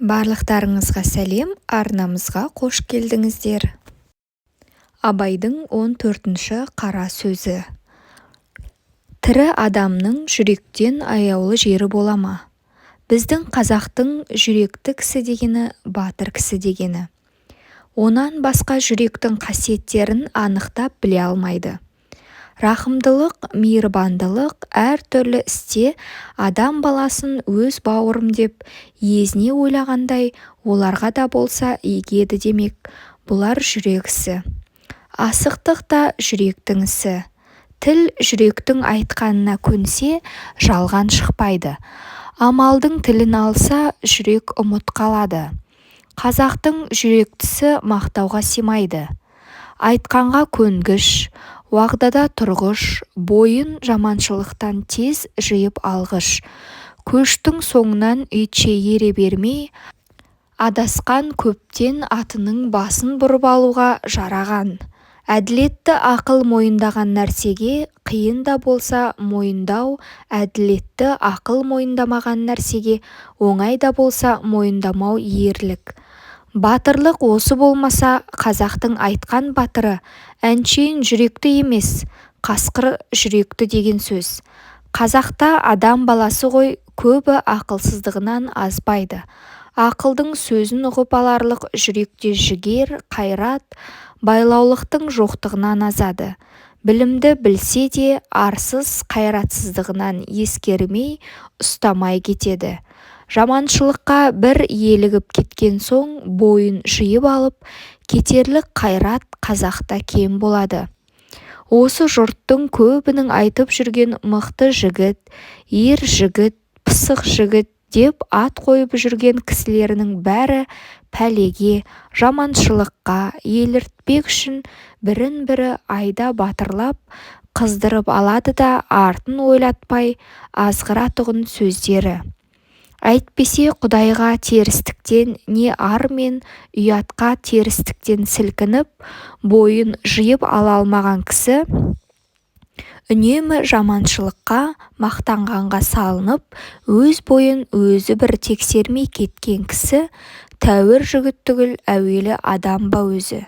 Барлықтарыңызға сәлем, арнамызға қош келдіңіздер. Абайдың 14-ші қара сөзі. Тірі адамның жүректен аяулы жері бола ма? Біздің қазақтың жүректі кісі дегені батыр кісі дегені. Онан басқа жүректің қасиеттерін анықтап біле алмайды. Рахымдылық, мейірбандылық әртүрлі істе адам баласын өз бауырым деп езіне ойлағандай оларға да болса егеді демек. Бұлар жүрек ісі. Асықтық та жүректің ісі. Тіл жүректің айтқанына көнсе жалған шықпайды. Амалдың тілін алса жүрек ұмыт қалады. Қазақтың жүректісі мақтауға симайды. Айтқанға көнгіш, уағдада тұрғыш, бойын жаманшылықтан тез жиып алғыш. Көштің соңынан үйтше ере бермей, адасқан көптен атының басын бұрып алуға жараған. Әділетті ақыл мойындаған нәрсеге қиын да болса мойындау, әділетті ақыл мойындамаған нәрсеге оңай да болса мойындамау ерлік. Батырлық осы болмаса, қазақтың айтқан батыры әншейін жүректі емес, қасқыр жүректі деген сөз. Қазақта адам баласы ғой, көбі ақылсыздығынан азбайды. Ақылдың сөзін ұғып аларлық жүректе жігер, қайрат, байлаулықтың жоқтығынан азады. Білімді білсе де арсыз қайратсыздығынан ескермей, ұстамай кетеді. Жаманшылыққа бір елігіп кеткен соң бойын жиып алып, кетерлік қайрат қазақта кем болады. Осы жұрттың көбінің айтып жүрген мықты жігіт, ер жігіт, пысық жігіт деп ат қойып жүрген кісілерінің бәрі пәлеге, жаманшылыққа еліртпек үшін бірін-бірі айда батырлап, қыздырып алады да артын ойлатпай азғыратұғын сөздері. Әйтпесе Құдайға терістіктен не ар мен ұятқа терістіктен сілкініп, бойын жиып ала алмаған кісі, үнемі жаманшылыққа, мақтанғанға салынып, өз бойын өзі бір тексермей кеткен кісі, тәуір жігіт түгіл әуелі адам ба өзі.